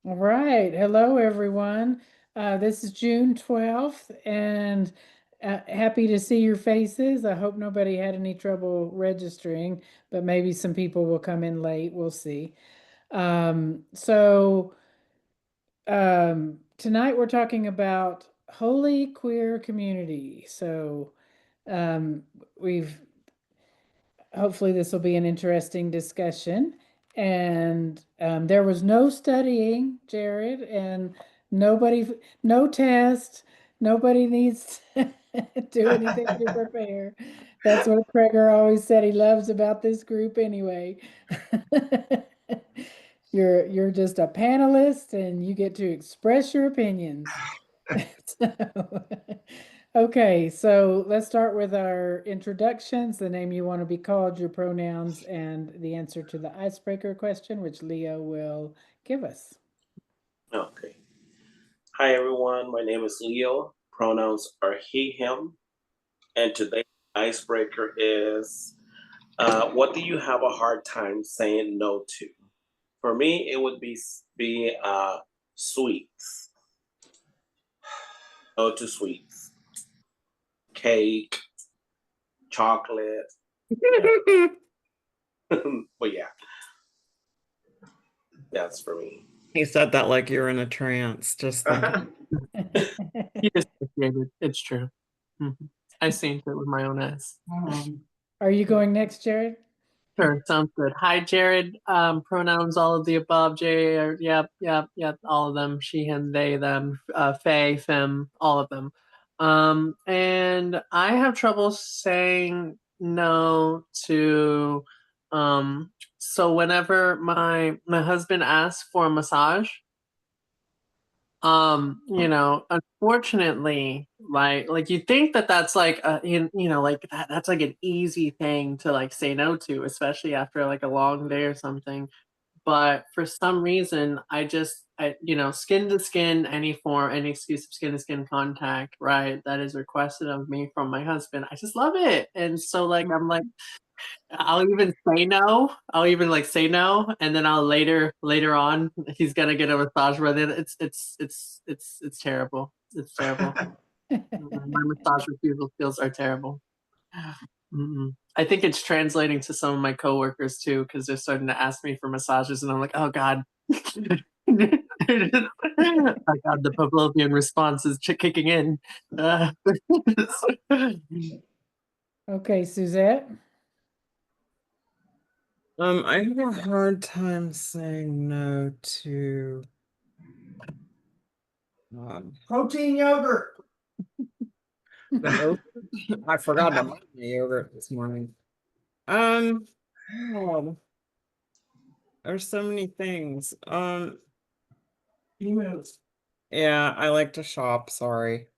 All right. Hello, everyone. This is June 12th, and happy to see your faces. I hope nobody had any trouble registering, but maybe some people will come in late. We'll see. Tonight we're talking about holy queer community. Um, we've hopefully this will be an interesting discussion. And there was no studying, Jared, and nobody, no test. Nobody needs to do anything to prepare. That's what Kreger always said he loves about this group anyway. You're just a panelist and you get to express your opinions. So, okay, so let's start with our introductions, the name you want to be called, your pronouns, and the answer to the icebreaker question, which Leo will give us. Okay. Hi, everyone. My name is Leo. Pronouns are he, him. And today's icebreaker is what do you have a hard time saying no to? For me, it would be sweets. No to sweets. Cake, chocolate. But yeah, that's for me. He said that like you're in a trance, just thinking. You just appreciated. It's true. I seen it with my own eyes. Are you going next, Jared? Sure, sounds good. Hi, Jared. Pronouns, all of the above. Yep, all of them. She, him, they, them. Faye, fem, all of them. And I have trouble saying no to. So whenever my husband asks for a massage, unfortunately, like you think that's like like that's like an easy thing to like say no to, especially after like a long day or something. But for some reason, skin to skin, any form, any excuse of skin to skin contact, right, that is requested of me from my husband, I just love it. And so like I'm like, I'll even say no. I'll even like say no, and then I'll later on he's gonna get a massage. But then it's terrible. It's terrible. My massage refusal skills are terrible. I think it's translating to some of my coworkers too, because they're starting to ask me for massages, and I'm like, oh god. I got the Pavlovian response is kicking in. Okay, Suzette. I have a hard time saying no to protein yogurt. I forgot to make the yogurt this morning. Oh, there's so many things. Yeah, I like to shop, sorry.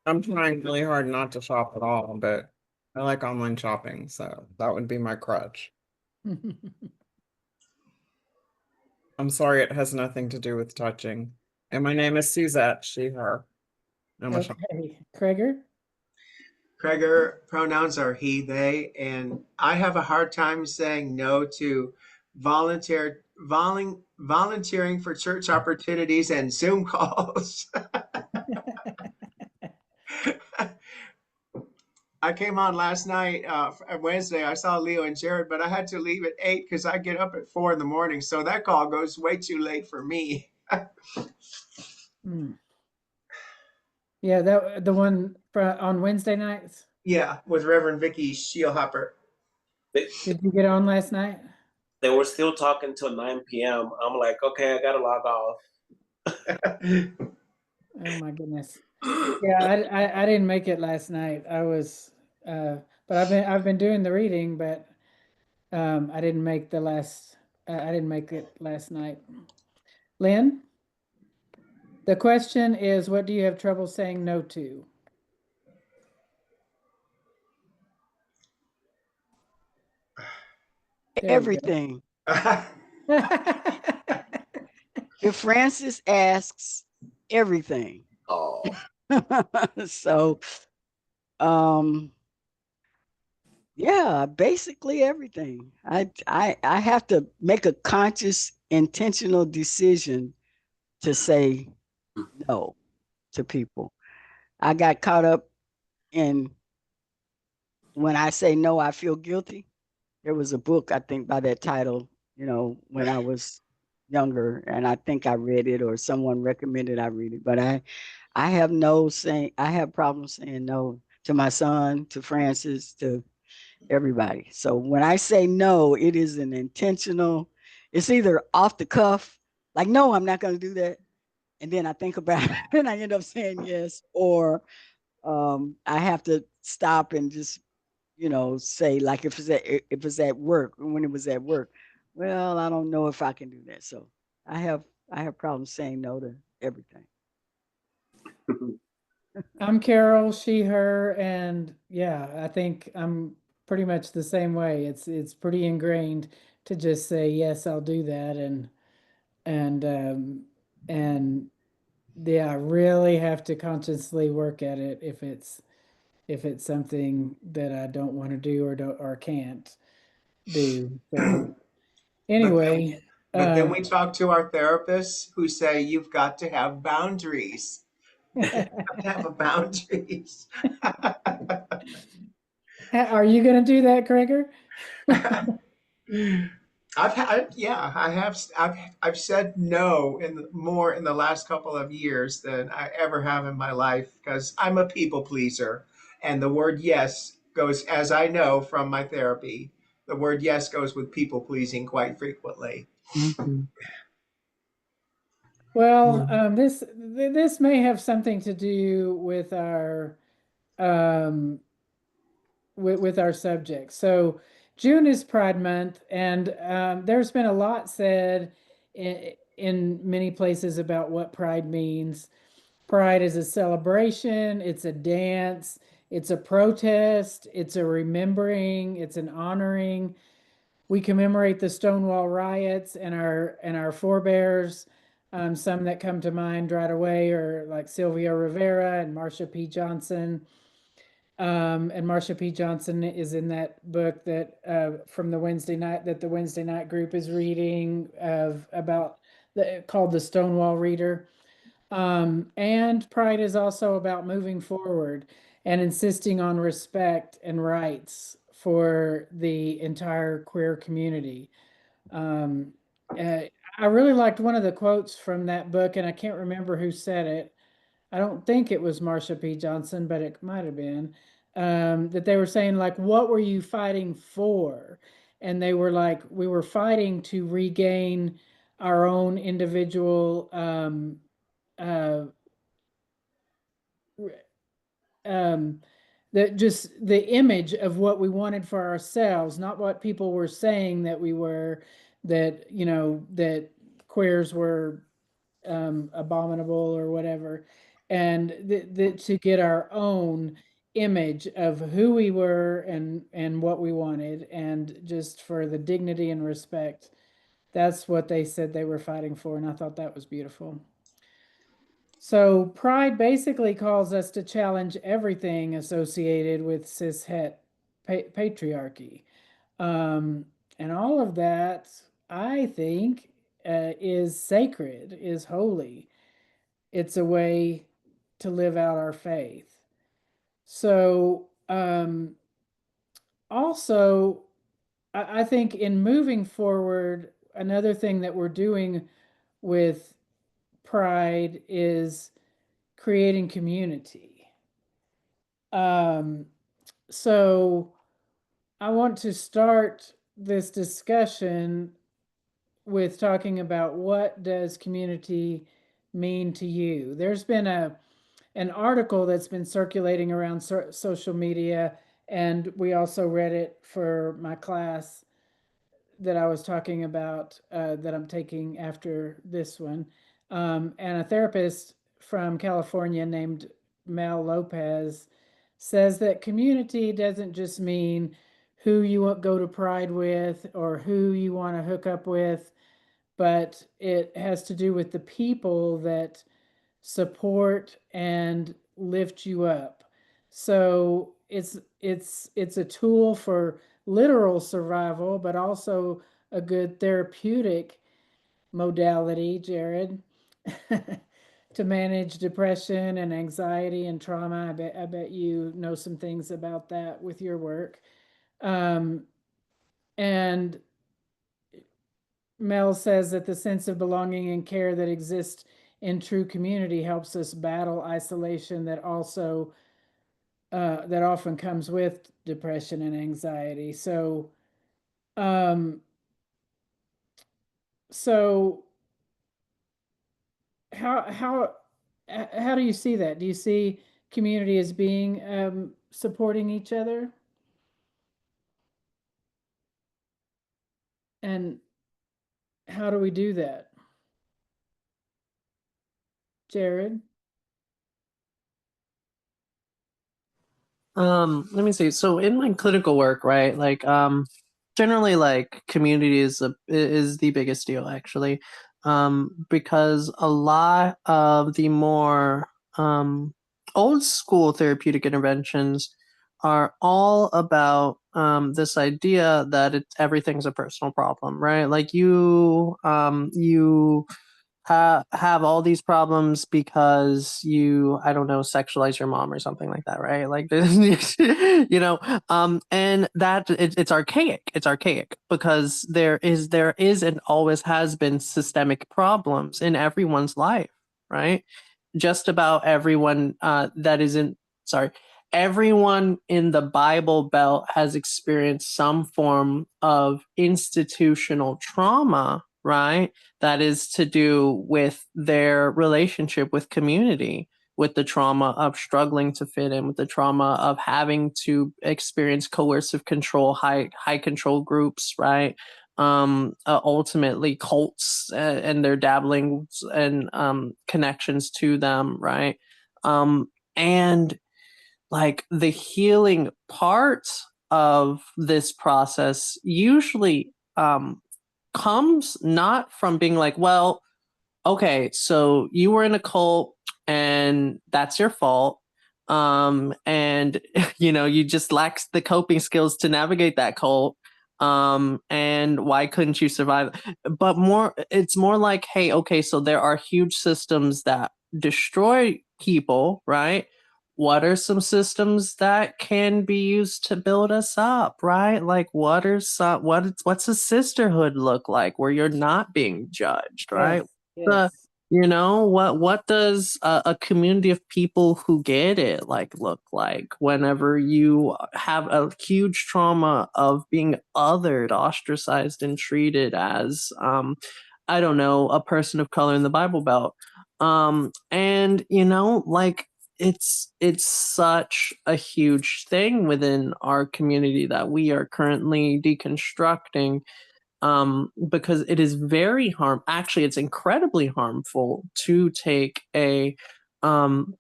I'm trying really hard not to shop at all, but I like online shopping, so that would be my crutch. I'm sorry, it has nothing to do with touching. And my name is Suzette, she, her. Okay, Kreger. Kreger, pronouns are he, they, and I have a hard time saying no to volunteering for church opportunities and Zoom calls. I came on last night, Wednesday. I saw Leo and Jared, but I had to leave at 8 because I get up at 4 in the morning. So that call goes way too late for me. Yeah, the one on Wednesday nights. Yeah, with Reverend Vicky Shielhopper. Did you get on last night? They were still talking till 9 p.m. I'm like, okay, I gotta log off. Oh my goodness. Yeah, I didn't make it last night. I was but I've been doing the reading, but I didn't make I didn't make it last night. Lynn, the question is, what do you have trouble saying no to? Everything. If Francis asks, everything. Oh. So, yeah, basically everything. I have to make a conscious intentional decision to say no to people. I got caught up in when I say no, I feel guilty. There was a book, I think, by that title, when I was younger, and I think I read it or someone recommended I read it. But I have problems saying no to my son, to Francis, to everybody. So when I say no, it is an intentional, it's either off the cuff, like, no, I'm not going to do that. And then I think about it and I end up saying yes, or I have to stop and just, say, like, if it's at work, when it was at work, well, I don't know if I can do that. So I have I have problems saying no to everything. I'm Carol, she, her, and yeah, I think I'm pretty much the same way. It's pretty ingrained to just say yes, I'll do that, and and yeah, I really have to consciously work at it if it's something that I don't want to do or can't do. So But then, anyway, but then we talk to our therapists who say you've got to have boundaries. You have to have a boundaries. are you going to do that, Gregor? I've said no more in the last couple of years than I ever have in my life because I'm a people pleaser, and the word yes goes, as I know from my therapy, the word yes goes with people pleasing quite frequently. Mhm. Well, this may have something to do with our um, with our subject. So June is Pride Month, and there's been a lot said in many places about what Pride means. Pride is a celebration, it's a dance, it's a protest, it's a remembering, it's an honoring. We commemorate the Stonewall riots and our forebears. Some that come to mind right away are like Sylvia Rivera and Marsha P. Johnson. And Marsha P. Johnson is in that book that from the Wednesday night that the Wednesday night group is reading about called the Stonewall Reader. And Pride is also about moving forward and insisting on respect and rights for the entire queer community. Um, uh, I really liked one of the quotes from that book, and I can't remember who said it. I don't think it was Marsha P. Johnson, but it might have been. That they were saying, like, what were you fighting for? And they were like, we were fighting to regain our own individual uh, um, just the image of what we wanted for ourselves, not what people were saying that we were, that, that queers were abominable or whatever, and to get our own image of who we were and what we wanted, and just for the dignity and respect. That's what they said they were fighting for, and I thought that was beautiful. So pride basically calls us to challenge everything associated with cishet patriarchy. Um, and all of that, I think, is sacred, is holy. It's a way to live out our faith. So, also, I think in moving forward, another thing that we're doing with pride is creating community. Um, so I want to start this discussion with talking about what does community mean to you. There's been an article that's been circulating around social media, and we also read it for my class that I was talking about that I'm taking after this one. And a therapist from California named Mel Lopez says that community doesn't just mean who you go to Pride with or who you want to hook up with, but it has to do with the people that support and lift you up. So it's a tool for literal survival, but also a good therapeutic modality, Jared, to manage depression and anxiety and trauma. I bet you know some things about that with your work. And Mel says that the sense of belonging and care that exists in true community helps us battle isolation that also that often comes with depression and anxiety. Um, so how how do you see that? Do you see community as being supporting each other? And how do we do that? Jared? Let me see. So in my clinical work, right, like generally like community is the biggest deal actually. Because a lot of the more old school therapeutic interventions are all about this idea that everything's a personal problem, right? Like you have all these problems because you, I don't know, sexualize your mom or something like that, right? Like you know, and that it's archaic. It's archaic because there is and always has been systemic problems in everyone's life, right? Just about everyone that isn't sorry. Everyone in the Bible Belt has experienced some form of institutional trauma, right? That is to do with their relationship with community, with the trauma of struggling to fit in, with the trauma of having to experience coercive control, high control groups, right? Ultimately cults and their dabblings and connections to them, right? And like the healing part of this process usually comes not from being like, well, okay, so you were in a cult and that's your fault. And you know, you just lack the coping skills to navigate that cult. And why couldn't you survive? But it's more like, hey, okay, so there are huge systems that destroy people, right? What are some systems that can be used to build us up, right? Like what's a sisterhood look like where you're not being judged, right? Yes. You know, what does a community of people who get it like look like whenever you have a huge trauma of being othered, ostracized, and treated as I don't know, a person of color in the Bible Belt. And you know, like it's such a huge thing within our community that we are currently deconstructing, because it is actually it's incredibly harmful to take a person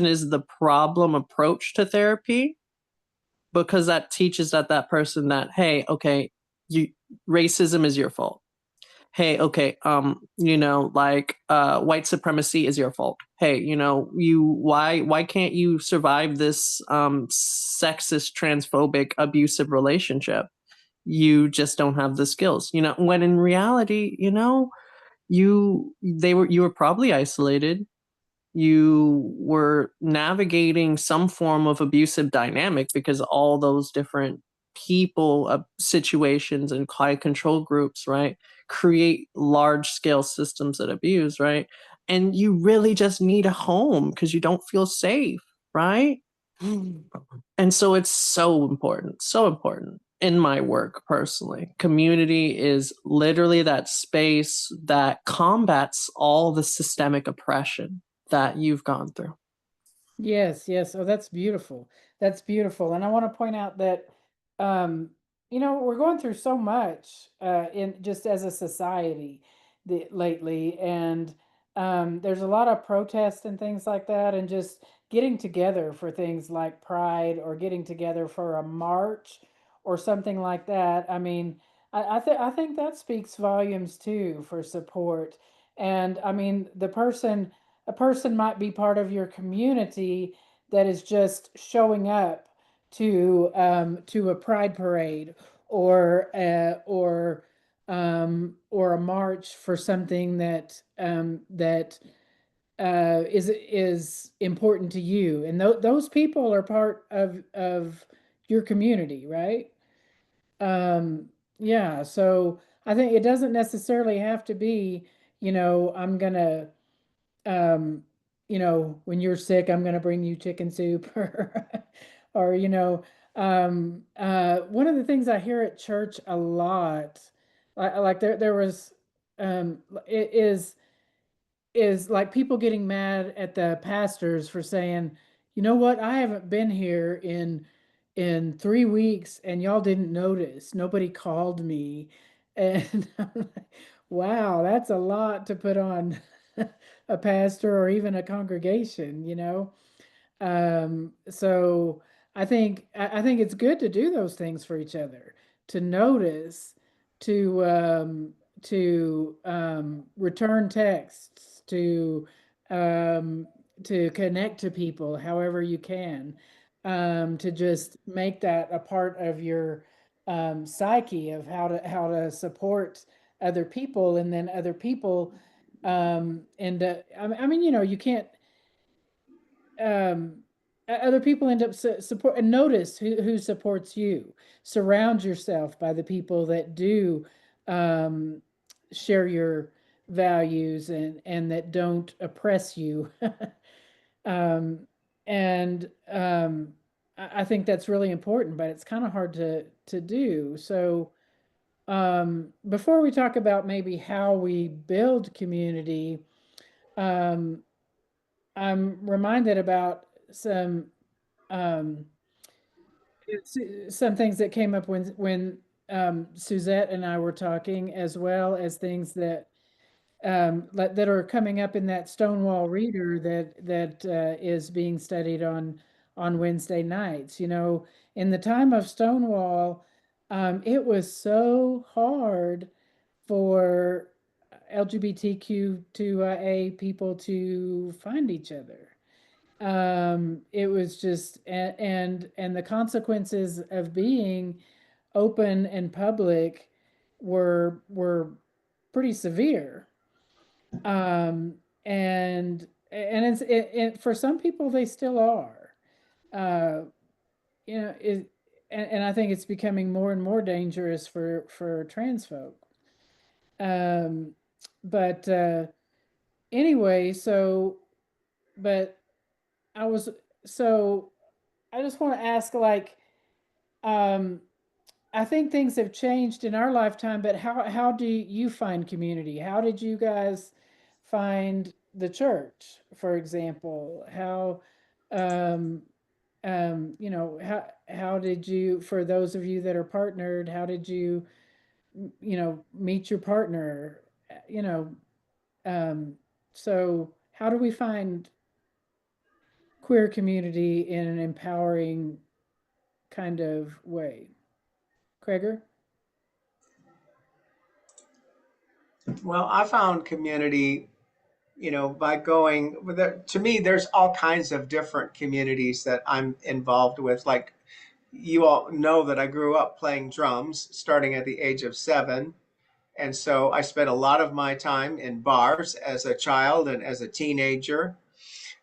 is the problem approach to therapy, because that teaches that person that, hey, okay, you racism is your fault. Hey, okay, you know, like white supremacy is your fault. Hey, you know, why can't you survive this sexist, transphobic, abusive relationship? You just don't have the skills, you know, when in reality, you know, you were probably isolated. You were navigating some form of abusive dynamic because all those different people, situations, and high control groups, right, create large scale systems that abuse, right? And you really just need a home because you don't feel safe, right? And so it's so important in my work personally. Community is literally that space that combats all the systemic oppression that you've gone through. Yes, yes. Oh, that's beautiful. That's beautiful. And I want to point out that, um, you know, we're going through so much in just as a society lately, and there's a lot of protest and things like that, and just getting together for things like Pride or getting together for a march or something like that. I mean, I think that speaks volumes too for support. And I mean, a person might be part of your community that is just showing up to a pride parade or or a march for something that is important to you, and those people are part of your community, right? Yeah, so I think it doesn't necessarily have to be, I'm gonna, um, when you're sick, I'm gonna bring you chicken soup, or one of the things I hear at church a lot, like there was, it is like people getting mad at the pastors for saying, you know what, I haven't been here in 3 weeks and y'all didn't notice. Nobody called me. And I'm like, wow, that's a lot to put on a pastor or even a congregation, so I think it's good to do those things for each other, to notice, to return texts, um, to connect to people however you can, to just make that a part of your psyche of how to support other people, and then other people, and I mean, you can't, um, other people end up support, and notice who supports you. Surround yourself by the people that do, um, share your values, and that don't oppress you. um, and I think that's really important, but it's kind of hard to do. So, before we talk about maybe how we build community, um, I'm reminded about um, some things that came up when Suzette and I were talking, as well as things that that are coming up in that Stonewall Reader that is being studied on Wednesday nights. In the time of Stonewall, it was so hard for LGBTQ2A people to find each other. It was just, and the consequences of being open and public were pretty severe. And for some people they still are. uh it and I think it's becoming more and more dangerous for trans folk. um but anyway, but I was so I just want to ask, like, um, I think things have changed in our lifetime, but how do you find community? How did you guys find the church, for example? Um, how did you, for those of you that are partnered, how did you, meet your partner? You know, so how do we find queer community in an empowering kind of way? Kreger? Well, I found community, by going with to me, there's all kinds of different communities that I'm involved with. Like, you all know that I grew up playing drums starting at the age of 7. And so I spent a lot of my time in bars as a child and as a teenager.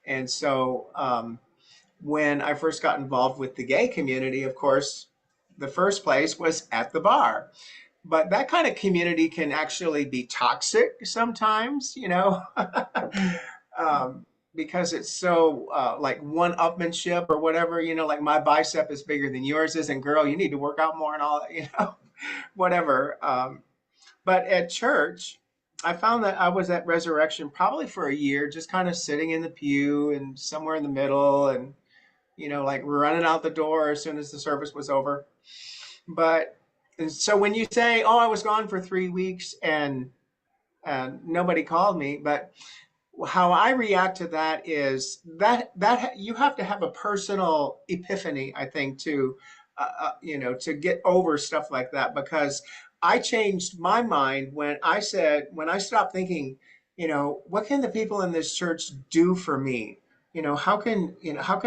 And so when I first got involved with the gay community, of course, the first place was at the bar. But that kind of community can actually be toxic sometimes, because it's so like one-upmanship or whatever, like my bicep is bigger than yours is, and girl, you need to work out more and all that, whatever. But at church, I found that I was at Resurrection probably for a year, just kind of sitting in the pew and somewhere in the middle, and like running out the door as soon as the service was over. But and so when you say, "Oh, I was gone for 3 weeks and nobody called me," but how I react to that is that you have to have a personal epiphany, I think, to get over stuff like that. Because I changed my mind when I stopped thinking, what can the people in this church do for me? How can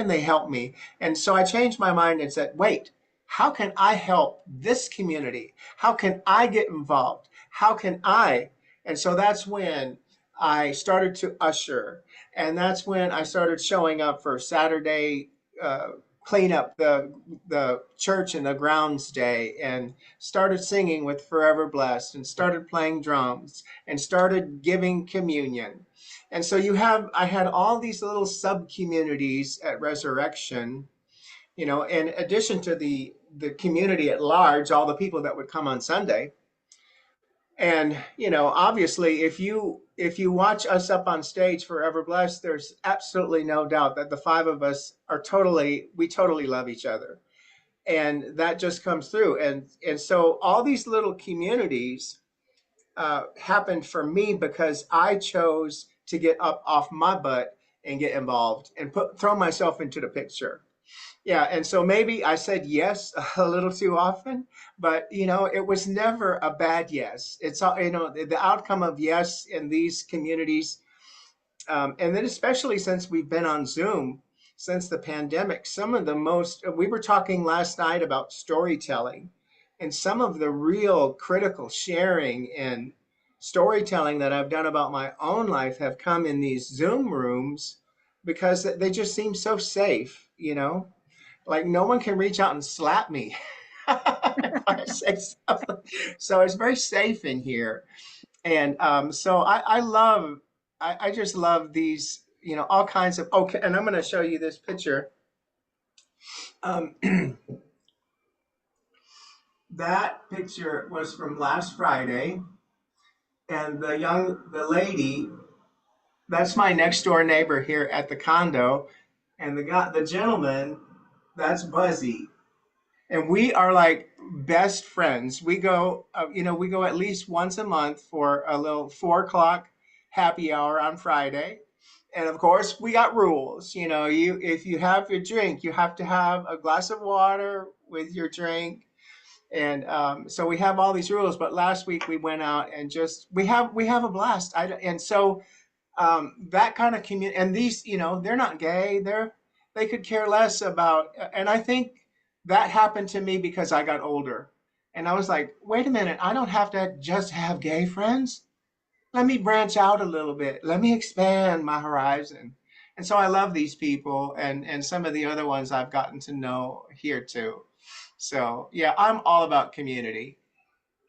they help me? And so I changed my mind and said, wait, how can I help this community? How can I get involved? How can I? And so that's when I started to usher. And that's when I started showing up for Saturday clean up the church and the grounds day, and started singing with Forever Blessed, and started playing drums, and started giving communion. And so I had all these little sub communities at Resurrection, in addition to the community at large, all the people that would come on Sunday. And obviously, if you watch us up on stage, Forever Blessed, there's absolutely no doubt that the five of us we totally love each other, and that just comes through. And so all these little communities happened for me because I chose to get up off my butt and get involved and throw myself into the picture. Yeah, and so maybe I said yes a little too often, but it was never a bad yes. It's all, the outcome of yes in these communities, and then especially since we've been on Zoom since the pandemic, some of the most, we were talking last night about storytelling, and some of the real critical sharing and storytelling that I've done about my own life have come in these Zoom rooms because they just seem so safe, like no one can reach out and slap me if I say something. So it's very safe in here. And so I just love these, all kinds of, okay. And I'm going to show you this picture. Um, that picture was from last Friday. And the lady, that's my next door neighbor here at the condo. And the gentleman, that's Buzzy. And we are like best friends. We go at least once a month for a little 4 o'clock happy hour on Friday. And of course, we got rules. If you have your drink, you have to have a glass of water with your drink. And so we have all these rules. But last week we went out and just we have a blast. And so that kind of community, and these, they're not gay. They could care less about. And I think that happened to me because I got older, and I was like, wait a minute, I don't have to just have gay friends. Let me branch out a little bit. Let me expand my horizon. And so I love these people, and some of the other ones I've gotten to know here too. So yeah, I'm all about community.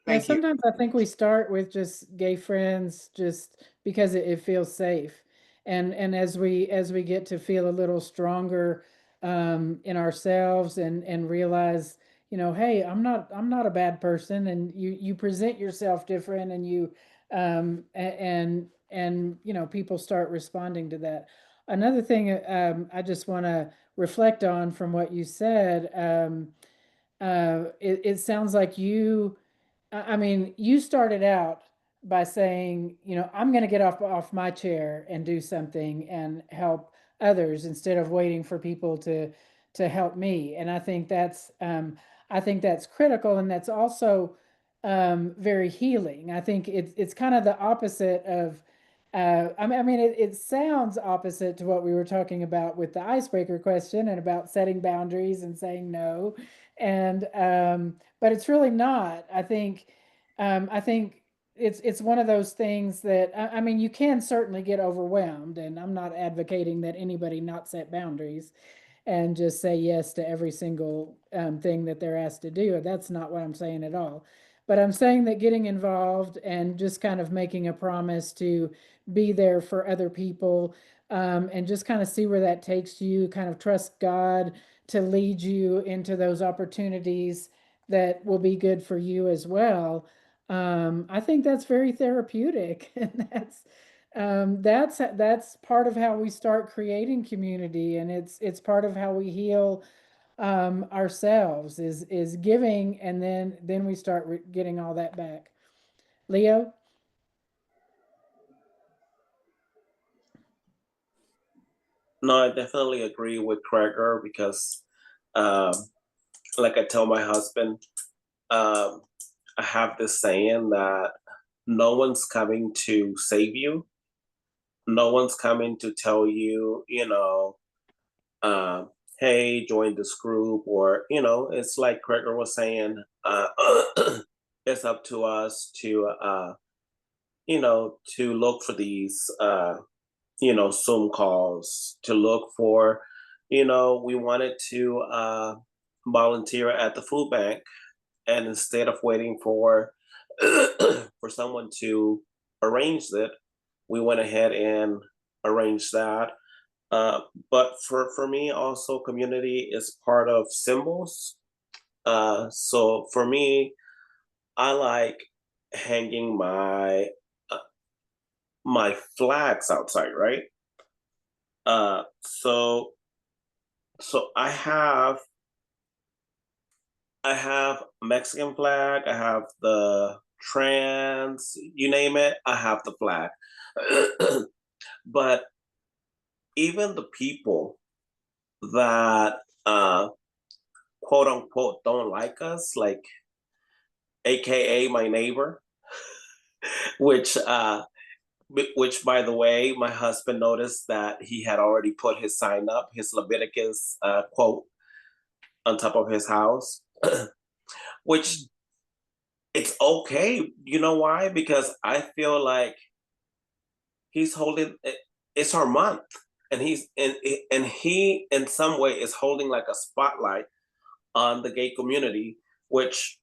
Yeah, Thank you. sometimes I think we start with just gay friends just because it feels safe. And as we get to feel a little stronger in ourselves and realize, hey, I'm not a bad person, and you present yourself different, and people start responding to that. Another thing I just want to reflect on from what you said, it sounds like I mean, you started out by saying, I'm going to get off my chair and do something and help others instead of waiting for people to help me. And I think that's critical, and that's also very healing. I think it's kind of the opposite of. I mean, it sounds opposite to what we were talking about with the icebreaker question and about setting boundaries and saying no, and but it's really not. I think it's one of those things that I mean, you can certainly get overwhelmed, and I'm not advocating that anybody not set boundaries and just say yes to every single thing that they're asked to do. That's not what I'm saying at all. But I'm saying that getting involved and just kind of making a promise to be there for other people, and just kind of see where that takes you, kind of trust God to lead you into those opportunities that will be good for you as well. I think that's very therapeutic, and that's part of how we start creating community, and it's part of how we heal ourselves is giving, and then we start getting all that back. Leo? No, I definitely agree with Gregor because, um, like I tell my husband, um, I have this saying that no one's coming to save you. No one's coming to tell you, hey, join this group, or it's like Gregor was saying, it's up to us to to look for these Zoom calls, to look for, we wanted to volunteer at the food bank, and instead of waiting for for someone to arrange it, we went ahead and arranged that. But for me, also, community is part of symbols. So for me, I like hanging uh, my flags outside, right? So I have Mexican flag, I have the trans, you name it, I have the flag. But even the people that quote unquote don't like us, like AKA my neighbor, which which by the way, my husband noticed that he had already put his sign up, his Leviticus quote on top of his house, which it's okay. You know why? Because I feel like he's holding it's our month, and he in some way is holding like a spotlight on the gay community, which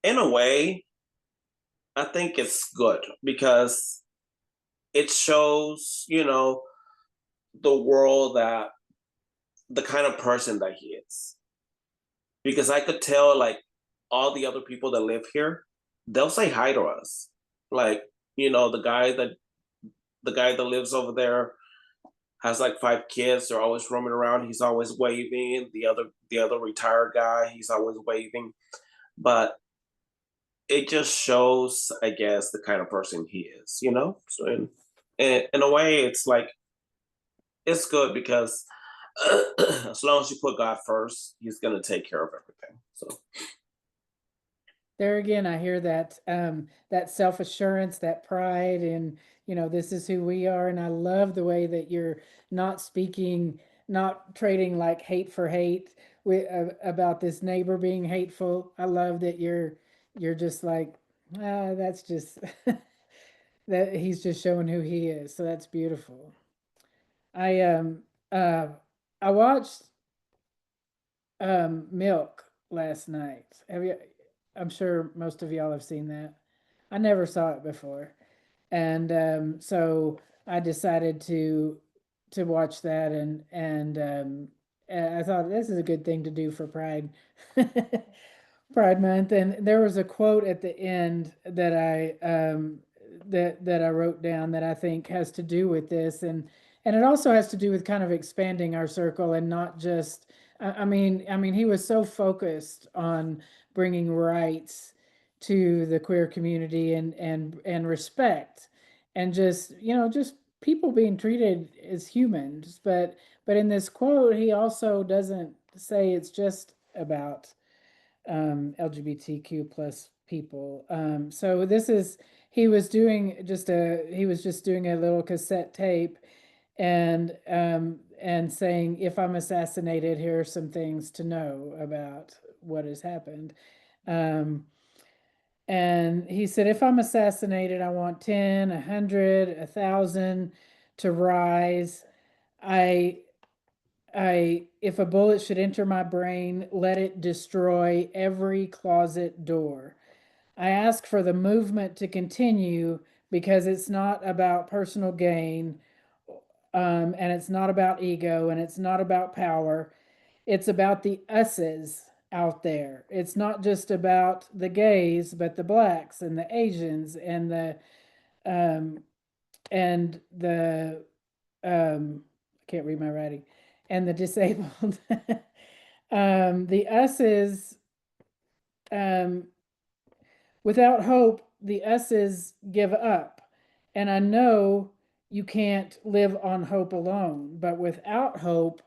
in a way I think it's good, because it shows, the world that the kind of person that he is. Because I could tell, like, all the other people that live here, they'll say hi to us. Like, the guy that lives over there has like 5 kids. They're always roaming around. He's always waving. The other retired guy, he's always waving. But it just shows, I guess, the kind of person he is. So in a way, it's like, it's good, because as long as you put God first, he's going to take care of everything. So There again, I hear that self-assurance, that pride, and this is who we are. And I love the way that you're not speaking, not trading like hate for hate about this neighbor being hateful. I love that you're just like, that's just that he's just showing who he is. So that's beautiful. I uh I watched Milk last night. Have you? I'm sure most of y'all have seen that. I never saw it before, and so I decided to watch that, and I thought this is a good thing to do for Pride. Pride Month, and there was a quote at the end that I wrote down that I think has to do with this, and it also has to do with kind of expanding our circle and not just. I mean, he was so focused on bringing rights to the queer community and respect, and just people being treated as humans. But in this quote, he also doesn't say it's just about LGBTQ plus people. So this is he was just doing a little cassette tape, and saying, if I'm assassinated, here are some things to know about what has happened. Um, and he said, if I'm assassinated, I want 10, 100, 1,000 to rise. I if a bullet should enter my brain, let it destroy every closet door. I ask for the movement to continue, because it's not about personal gain, and it's not about ego, and it's not about power. It's about the us's out there. It's not just about the gays, but the blacks and the Asians um, and the I can't read my writing, and the disabled. The us's, um, without hope, the us's give up. And I know you can't live on hope alone, but without hope,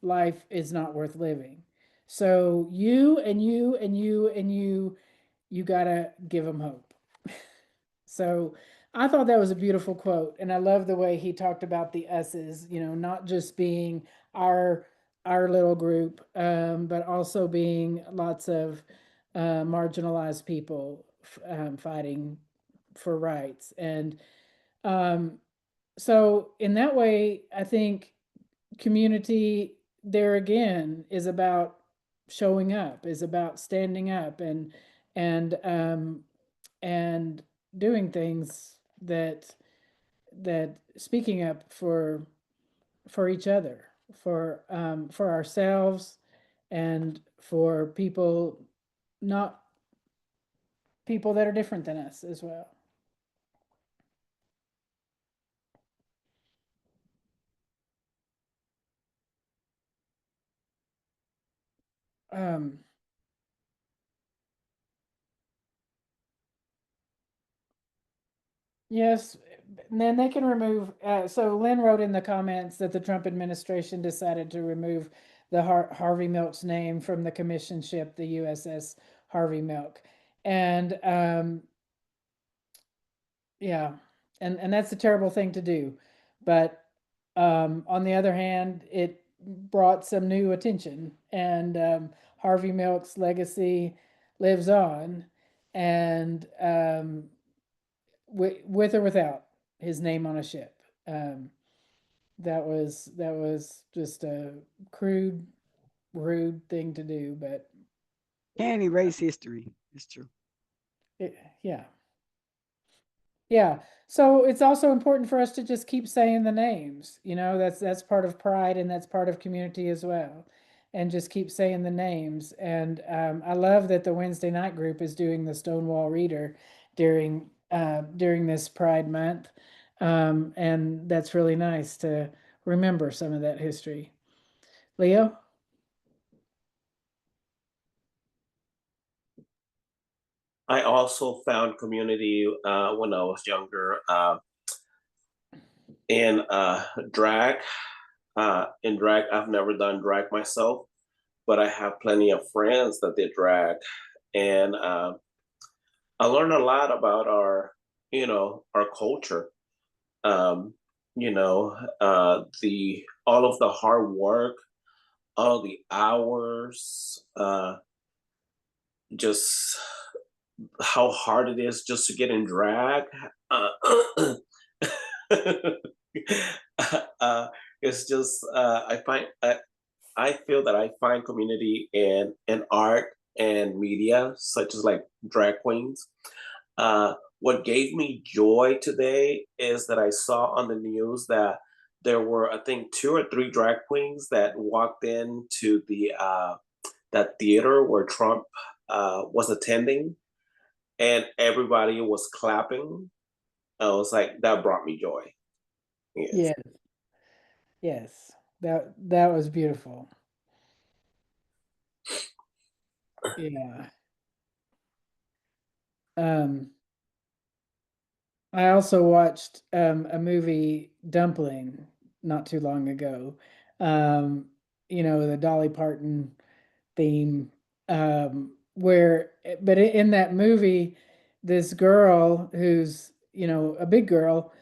life is not worth living. So you and you and you and you gotta give them hope. So I thought that was a beautiful quote. And I love the way he talked about the us's, not just being our our little group, but also being lots of marginalized people fighting for rights. And so in that way, I think community there again is about showing up, is about standing up and and doing things that speaking up for each other, for ourselves, and for people, not people that are different than us as well. Um, yes, and then they can remove. So Lynn wrote in the comments that the Trump administration decided to remove the Harvey Milk's name from the commission ship, the USS Harvey Milk, and yeah, and that's a terrible thing to do, but on the other hand, it brought some new attention, and Harvey Milk's legacy lives on, and with or without his name on a ship. That was just a crude, rude thing to do, but Can't erase history. It's true. yeah. Yeah. So it's also important for us to just keep saying the names. That's part of pride, and that's part of community as well. And just keep saying the names. And I love that the Wednesday night group is doing the Stonewall Reader during this Pride Month. And that's really nice to remember some of that history. Leo? I also found community when I was younger in drag. In drag, I've never done drag myself, but I have plenty of friends that did drag, and I learned a lot about our culture. Um, the all of the hard work, all of the hours, just how hard it is just to get in drag. Uh, it's just I feel that I find community in art and media, such as like drag queens. What gave me joy today is that I saw on the news that there were, I think, 2 or 3 drag queens that walked into the that theater where Trump was attending, and everybody was clapping. I was like, that brought me joy. Yes. Yes. Yes. That was beautiful. Yeah. Um, I also watched a movie, Dumpling, not too long ago. Um, the Dolly Parton theme, but in that movie, this girl who's, a big girl,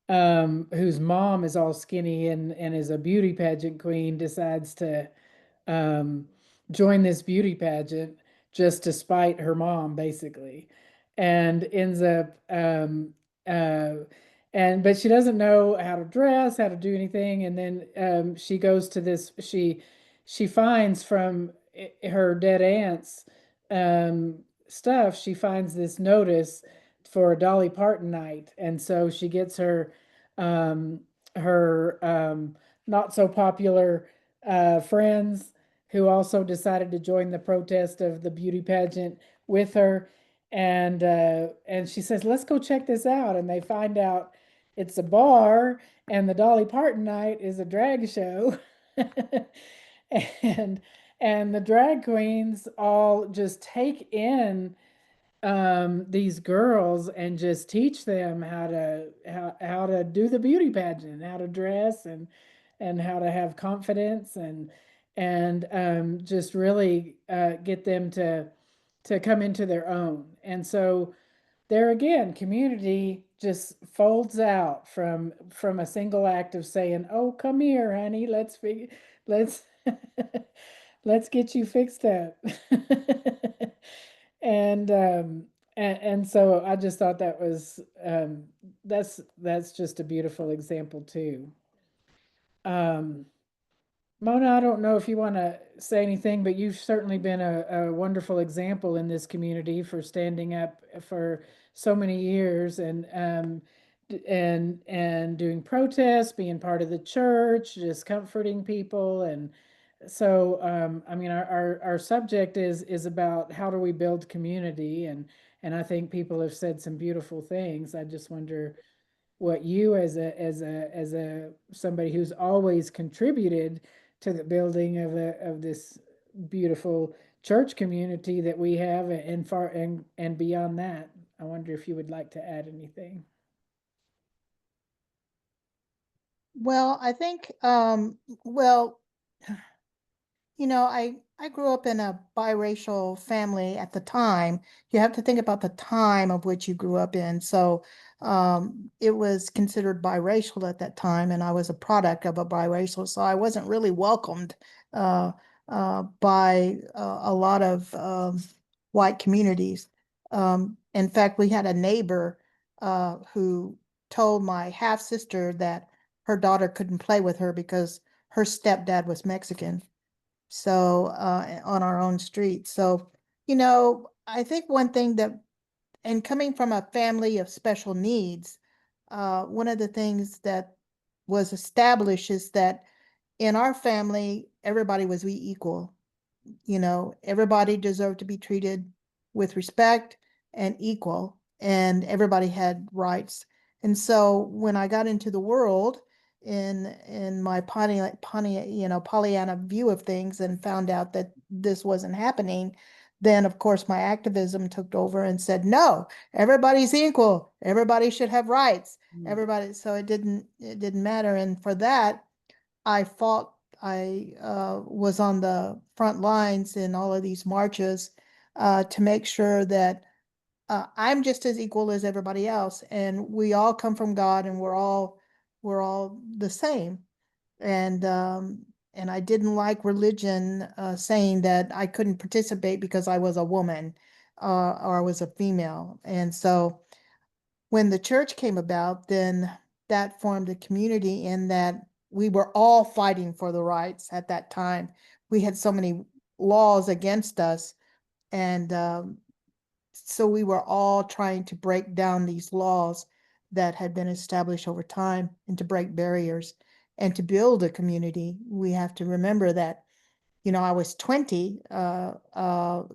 whose mom is all skinny and is a beauty pageant queen, decides to um, join this beauty pageant just to spite her mom, basically, and ends up uh, but she doesn't know how to dress, how to do anything, and then she goes to this. She finds from her dead aunt's stuff. She finds this notice for a Dolly Parton night, and so she gets um, her not so popular friends who also decided to join the protest of the beauty pageant with her. And she says, "Let's go check this out." And they find out it's a bar, and the Dolly Parton night is a drag show. and and the drag queens all just take in these girls and just teach them how to do the beauty pageant, how to dress, and how to have confidence, and just really get them to come into their own. And so there again, community just folds out from a single act of saying, "Oh, come here, honey, let's Let's get you fixed up. And so I just thought that was that's just a beautiful example too. Um, Mona, I don't know if you want to say anything, but you've certainly been a wonderful example in this community for standing up for so many years and doing protests, being part of the church, just comforting people. And so I mean our subject is about how do we build community, and I think people have said some beautiful things. I just wonder what you as a somebody who's always contributed to the building of this beautiful church community that we have, and far and beyond that. I wonder if you would like to add anything. Well, I think, well, I grew up in a biracial family at the time. You have to think about the time of which you grew up in. So it was considered biracial at that time, and I was a product of a biracial. So I wasn't really welcomed by a lot of white communities. In fact, we had a neighbor who told my half sister that her daughter couldn't play with her because her stepdad was Mexican. So on our own street. So, I think one thing that, and coming from a family of special needs, one of the things that was established is that in our family, everybody was equal. Everybody deserved to be treated with respect and equal, and everybody had rights. And so when I got into the world in my Pollyanna view of things and found out that this wasn't happening, then of course my activism took over and said, no, everybody's equal. Everybody should have rights. Everybody. So it didn't matter. And for that, I fought. I was on the front lines in all of these marches to make sure that I'm just as equal as everybody else, and we all come from God, and we're all the same. And I didn't like religion saying that I couldn't participate because I was a woman or I was a female. And so when the church came about, then that formed a community in that we were all fighting for the rights at that time. We had so many laws against us, and so we were all trying to break down these laws that had been established over time and to break barriers and to build a community. We have to remember that I was 20,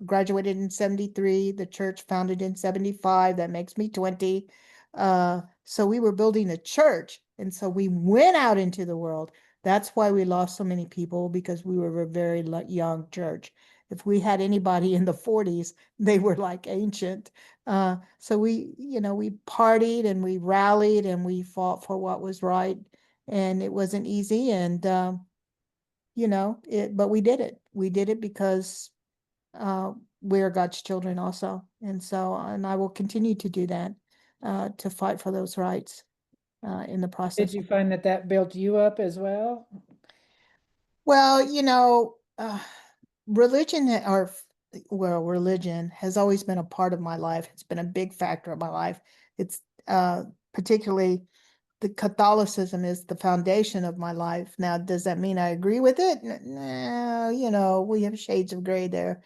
graduated in 73, the church founded in 75, that makes me 20. So we were building a church. And so we went out into the world. That's why we lost so many people, because we were a very young church. If we had anybody in the 40s, they were like ancient. So we partied and we rallied and we fought for what was right. And it wasn't easy. And, but we did it. We did it because we are God's children also. And I will continue to do that, to fight for those rights in the process. Did you find that built you up as well? Well, religion religion has always been a part of my life. It's been a big factor of my life. It's particularly the Catholicism is the foundation of my life. Now, does that mean I agree with it? No, we have shades of gray there.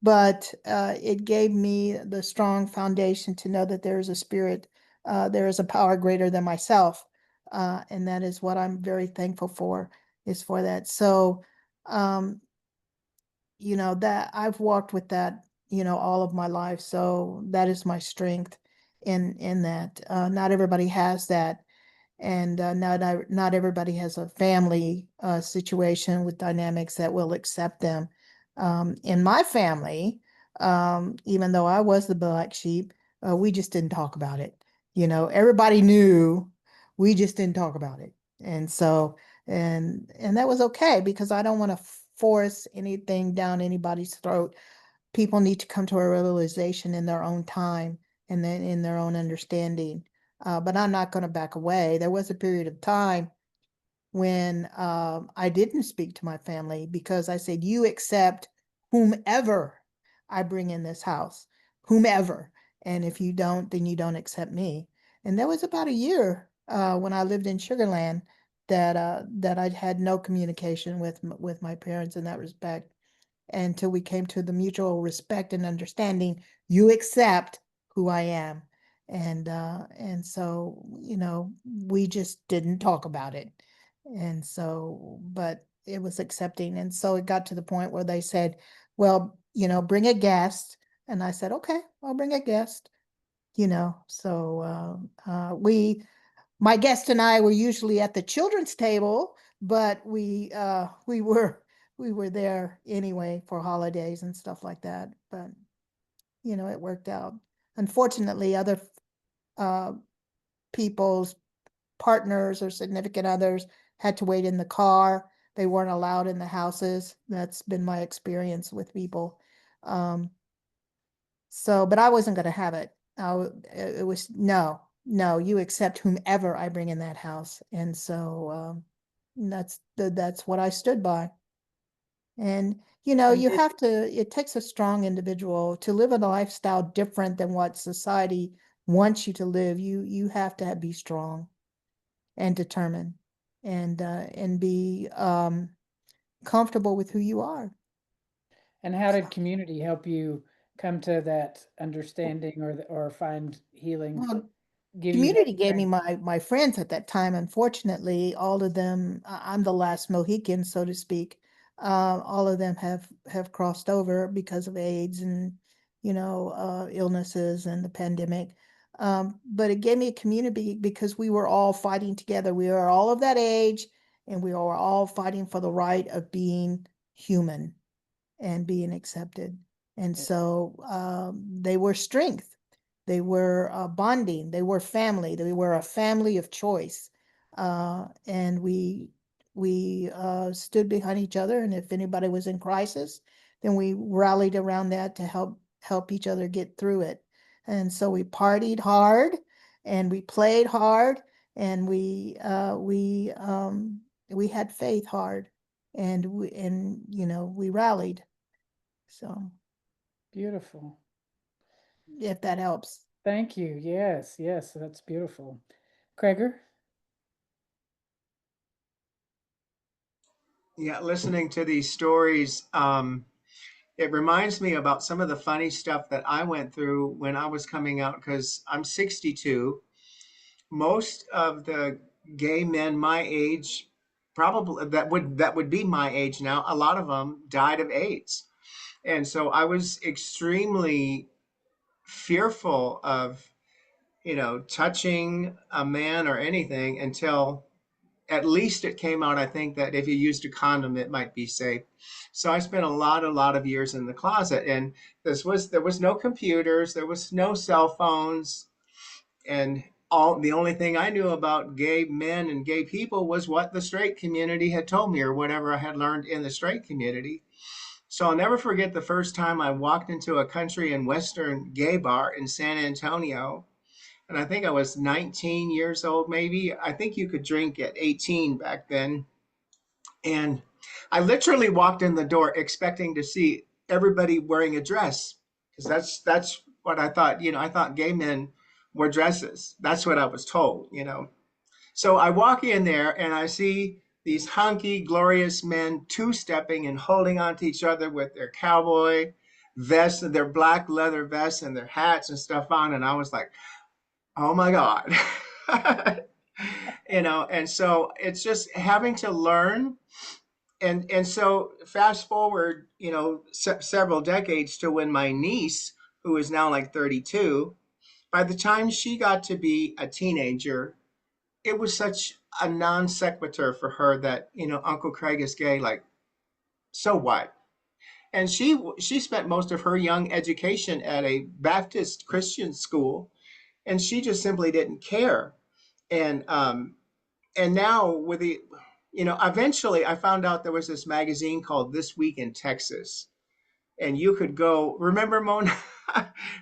But it gave me the strong foundation to know that there is a spirit, there is a power greater than myself. And that is what I'm very thankful for, is for that. So, that I've walked with that, all of my life. So that is my strength in that. Not everybody has that. And not everybody has a family situation with dynamics that will accept them. In my family, even though I was the black sheep, we just didn't talk about it. Everybody knew, we just didn't talk about it. And so, and that was okay, because I don't want to force anything down anybody's throat. People need to come to a realization in their own time and then in their own understanding. But I'm not going to back away. There was a period of time when I didn't speak to my family, because I said, you accept whomever I bring in this house, whomever. And if you don't, then you don't accept me. And there was about a year when I lived in Sugar Land that I had no communication with my parents in that respect until we came to the mutual respect and understanding. You accept who I am. And so, you know, we just didn't talk about it. And so, but it was accepting. And so it got to the point where they said, well, you know, bring a guest. And I said, okay, I'll bring a guest, you know. So my guest and I were usually at the children's table, but we were there anyway for holidays and stuff like that. But you know, it worked out. Unfortunately, other uh, people's partners or significant others had to wait in the car. They weren't allowed in the houses. That's been my experience with people. Um, so, but I wasn't going to have it. It was no, no. You accept whomever I bring in that house, and so that's what I stood by. And you know, And you have to. It takes a strong individual to live a lifestyle different than what society wants you to live. You have to be strong and determined, and be comfortable with who you are. And how did community help you come to that understanding or find healing, Well, give you that community gave me strength? my friends at that time. Unfortunately, all of them, I'm the last Mohican, so to speak. All of them have crossed over because of AIDS and, you know, illnesses and the pandemic. But it gave me a community because we were all fighting together. We were all of that age, and we were all fighting for the right of being human and being accepted. And Yeah, so they were strength. They were bonding. They were family. They were a family of choice. And we stood behind each other. And if anybody was in crisis, then we rallied around that to help each other get through it. And so we partied hard, and we played hard, and we had faith hard, and you know, we rallied. So beautiful. if that helps. Thank you. Yes, yes, that's beautiful. Kreger? Yeah, listening to these stories, it reminds me about some of the funny stuff that I went through when I was coming out, because I'm 62. Most of the gay men my age, probably that would be my age now, a lot of them died of AIDS. And so I was extremely fearful of, touching a man or anything until at least it came out, I think, that if you used a condom, it might be safe. So I spent a lot of years in the closet, and there was no computers, there was no cell phones, and the only thing I knew about gay men and gay people was what the straight community had told me or whatever I had learned in the straight community. So I'll never forget the first time I walked into a country and western gay bar in San Antonio, and I think I was 19 years old, maybe. I think you could drink at 18 back then. And I literally walked in the door expecting to see everybody wearing a dress, because that's what I thought. I thought gay men wore dresses. That's what I was told. So I walk in there and I see these hunky, glorious men two-stepping and holding on to each other with their cowboy vests and their black leather vests and their hats and stuff on. And I was like, oh my God. And so it's just having to learn. And so fast forward, several decades to when my niece, who is now like 32, by the time she got to be a teenager, it was such a non sequitur for her that, Uncle Craig is gay. Like, so what? And she spent most of her young education at a Baptist Christian school, and she just simply didn't care. And now with the, eventually I found out there was this magazine called This Week in Texas, and you could go. Remember, Mona?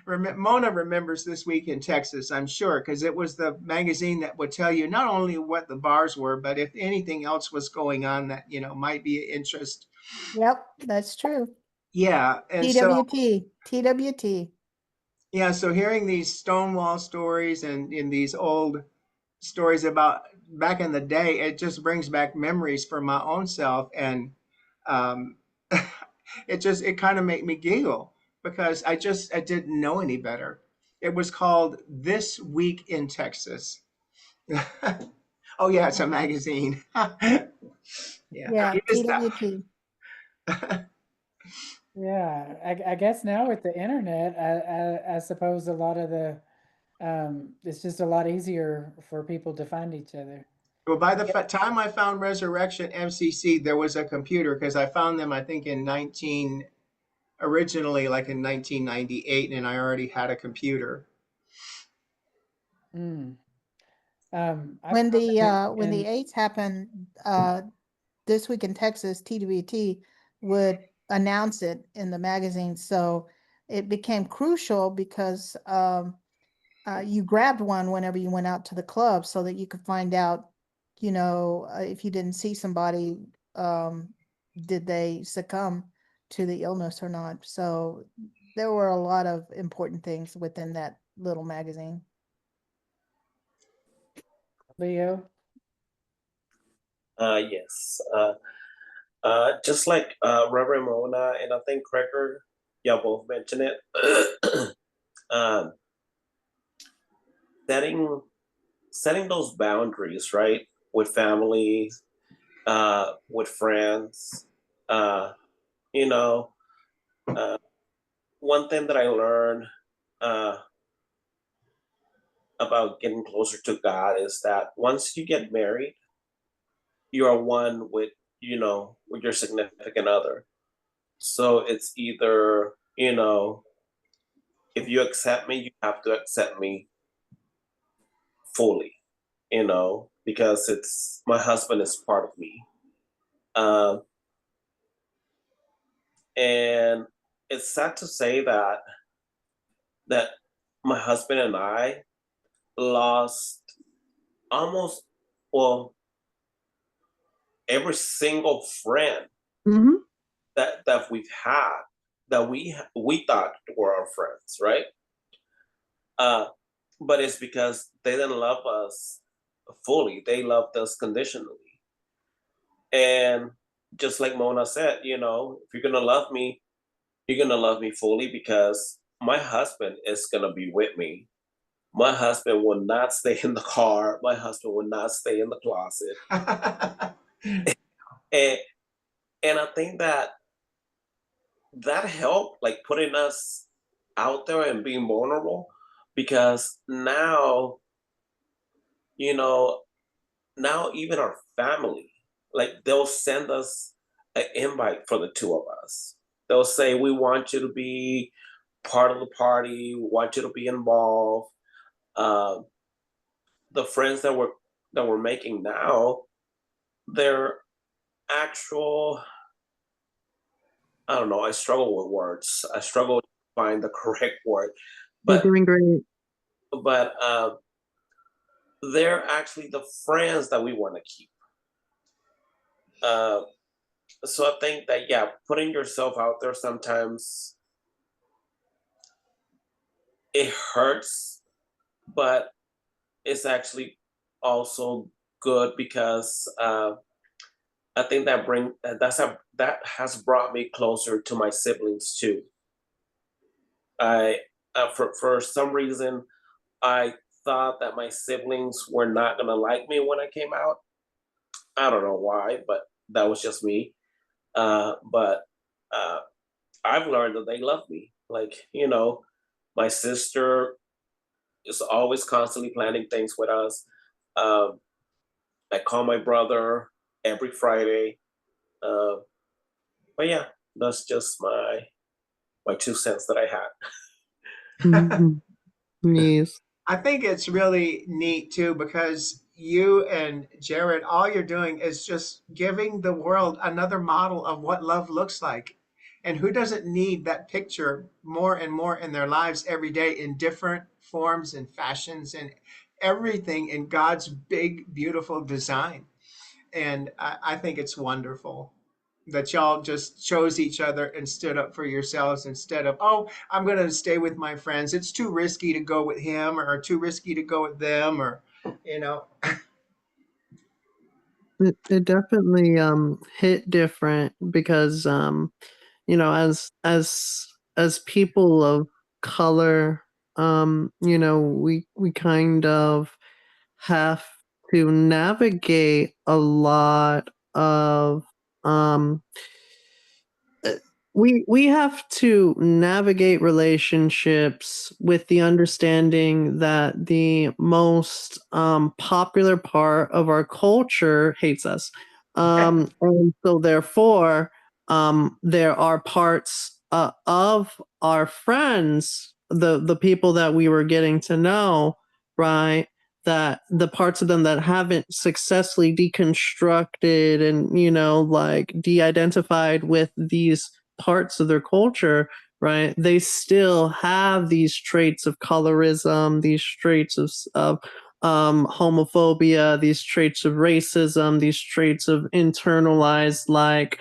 Mona remembers This Week in Texas, I'm sure, because it was the magazine that would tell you not only what the bars were, but if anything else was going on that, might be of interest. Yep, that's true. Yeah. And so, TWT. yeah, so hearing these Stonewall stories and in these old stories about back in the day, it just brings back memories for my own self. And um, it kind of made me giggle because I didn't know any better. It was called This Week in Texas. Oh yeah, it's a magazine. Yeah, Yeah, I missed that TWT. one. Yeah, I guess now with the internet, I suppose a lot of the it's just a lot easier for people to find each other. Well, by the time I found Resurrection MCC, there was a computer because I found them, I think, originally like in 1998, and I already had a computer. Mm. I When found the it when the in AIDS happened, This Week in Texas, TWT would announce it in the magazine. So it became crucial because you grabbed one whenever you went out to the club so that you could find out, if you didn't see somebody, did they succumb to the illness or not. So there were a lot of important things within that little magazine. Leo. Yes. Just like Reverend Mona and I think Cracker, y'all both mentioned it. um, setting those boundaries, right, with family, with friends. Uh, you know, uh, one thing that I learned uh, about getting closer to God is that once you get married, you are one with with your significant other. So it's either if you accept me, you have to accept me fully, because it's my husband is part of me. Um, and it's sad to say that my husband and I lost almost well every single friend Mm-hmm. that we've had that we thought were our friends, right? Uh, but it's because they didn't love us fully; they loved us conditionally. And just like Mona said, if you're gonna love me, you're gonna love me fully because my husband is gonna be with me. My husband will not stay in the car. My husband will not stay in the closet. And and I think that helped, like putting us out there and being vulnerable, because now, you know, now even our family, like they'll send us an invite for the two of us. They'll say, "We want you to be part of the party. We want you to be involved." Um, the friends that we're making now, they're actual. I don't know. I struggle with words. I struggle to find the correct word, You're but doing great. but they're actually the friends that we want to keep. Uh, so I think that yeah, putting yourself out there sometimes it hurts, but it's actually also good because I think that has brought me closer to my siblings too. I for some reason I thought that my siblings were not gonna like me when I came out. I don't know why, but that was just me. But uh, I've learned that they love me. Like, my sister is always constantly planning things with us. Um, I call my brother every Friday. Uh, but yeah, that's just my 2 cents that I had. Mhm. Yes. I think it's really neat too because you and Jared, all you're doing is just giving the world another model of what love looks like. And who doesn't need that picture more and more in their lives every day in different forms and fashions and everything in God's big, beautiful design? And I think it's wonderful that y'all just chose each other and stood up for yourselves instead of, oh, I'm going to stay with my friends. It's too risky to go with him or too risky to go with them or, you know. It definitely hit different because you know, as people of color, you know, we kind of have to navigate a lot of um uh, we have to navigate relationships with the understanding that the most popular part of our culture hates us, and so therefore there are parts of our friends, the people that we were getting to know, right, that the parts of them that haven't successfully deconstructed and, you know, like de-identified with these parts of their culture, right, they still have these traits of colorism, these traits of homophobia, these traits of racism, these traits of internalized like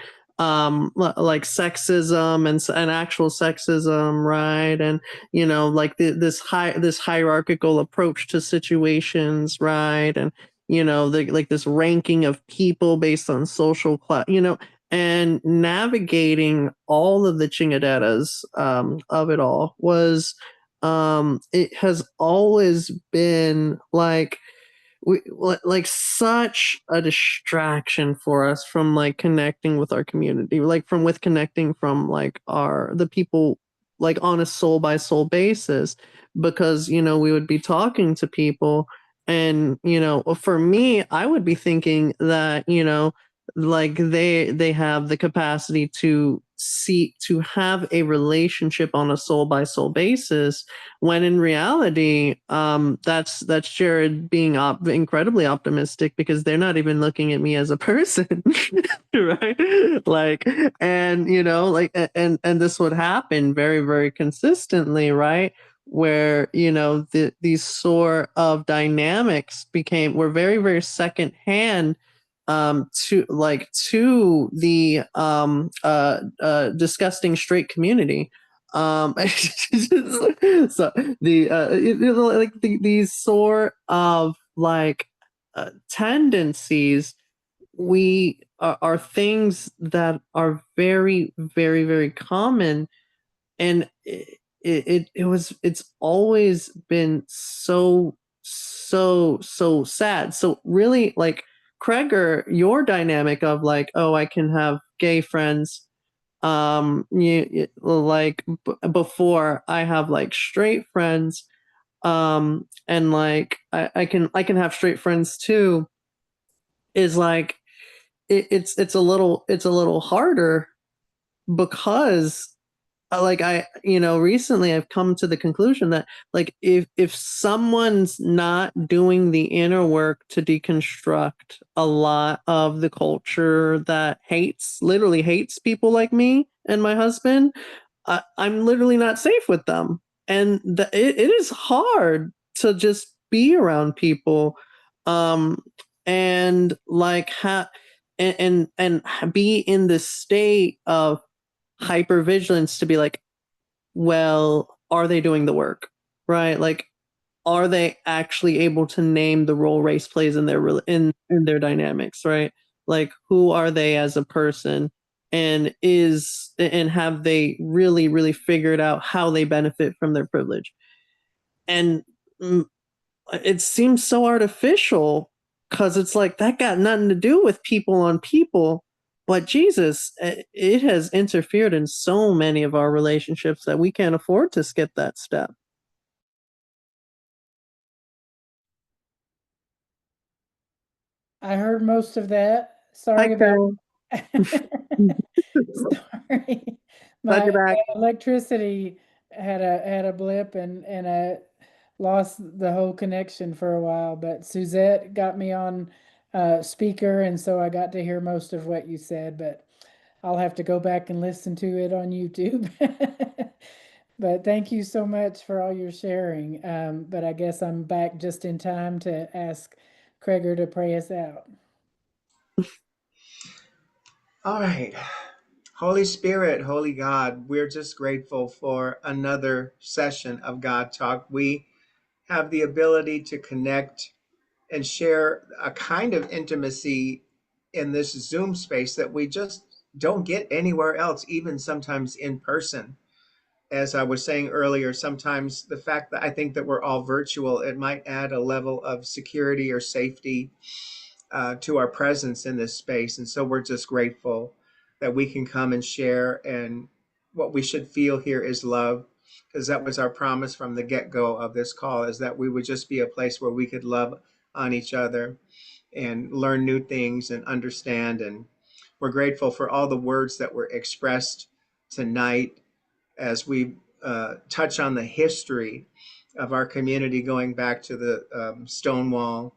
sexism and actual sexism, right, and you know, like this hierarchical approach to situations, right, and you know, like this ranking of people based on social class, you know, and navigating all of the chingaderas of it all was it has always been like like such a distraction for us from like connecting with our community, like from with connecting from like the people, like on a soul by soul basis, because you know, we would be talking to people and you know, for me, I would be thinking that, you know, like they have the capacity to have a relationship on a soul by soul basis, when in reality that's Jared being incredibly optimistic, because they're not even looking at me as a person. Right, like, and you know, like, and this would happen very, very consistently, right, where you know, these sort of dynamics were very, very secondhand to the disgusting straight community. So like these sort of like tendencies we are things that are very, very, very common, and it's always been so sad. So really, like, Kreger, your dynamic of like, oh, I can have gay friends, before I have like straight friends, and like I can have straight friends too, is like it's a little harder, because like I, you know, recently I've come to the conclusion that like if someone's not doing the inner work to deconstruct a lot of the culture that literally hates people like me and my husband, I'm literally not safe with them. And it is hard to just be around people, um and like and be in this state of hypervigilance to be like, well, are they doing the work? Right? Like, are they actually able to name the role race plays in in their dynamics, right? Like, who are they as a person? And have they really, really figured out how they benefit from their privilege? And mm, it seems so artificial, because it's like that got nothing to do with people on people, but Jesus, it has interfered in so many of our relationships that we can't afford to skip that step. I heard most of that. Hi, Sorry about Carol. sorry. Glad My you're back. electricity had a blip, and I lost the whole connection for a while, but Suzette got me on speaker, and so I got to hear most of what you said. But I'll have to go back and listen to it on YouTube. But thank you so much for all your sharing. But I guess I'm back just in time to ask Kreger to pray us out. All right. Holy Spirit, Holy God, we're just grateful for another session of God Talk. We have the ability to connect and share a kind of intimacy in this Zoom space that we just don't get anywhere else, even sometimes in person. As I was saying earlier, sometimes the fact that I think that we're all virtual, it might add a level of security or safety to our presence in this space. And so we're just grateful that we can come and share. And what we should feel here is love, because that was our promise from the get-go of this call, is that we would just be a place where we could love on each other and learn new things and understand. And we're grateful for all the words that were expressed tonight as we touch on the history of our community going back to the Stonewall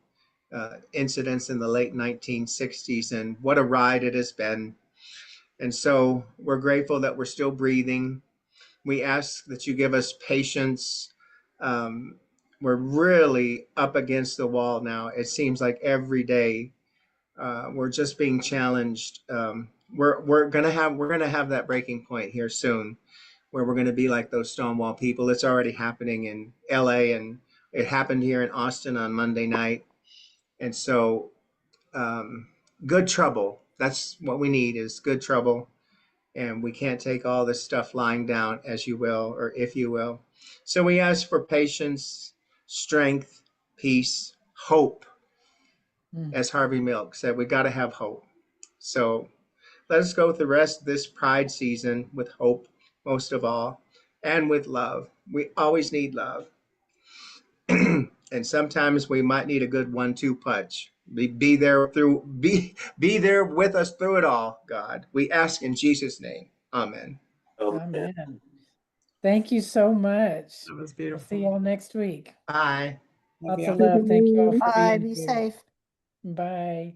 incidents in the late 1960s, and what a ride it has been. And so we're grateful that we're still breathing. We ask that you give us patience. We're really up against the wall now. It seems like every day we're just being challenged. We're gonna have that breaking point here soon, where we're gonna be like those Stonewall people. It's already happening in LA, and it happened here in Austin on Monday night. And so, good trouble. That's what we need, is good trouble. And we can't take all this stuff lying down, as you will, or if you will. So we ask for patience, strength, peace, hope. As Harvey Milk said, we got to have hope. So let us go with the rest of this Pride season with hope, most of all, and with love. We always need love. And sometimes we might need a good 1-2 punch. Be there with us through it all, God. We ask in Jesus' name. Amen. Amen. Thank you so much. That was We'll beautiful. see y'all next week. Bye. Lots of love. Thank you all for Bye, being be here. safe. Bye.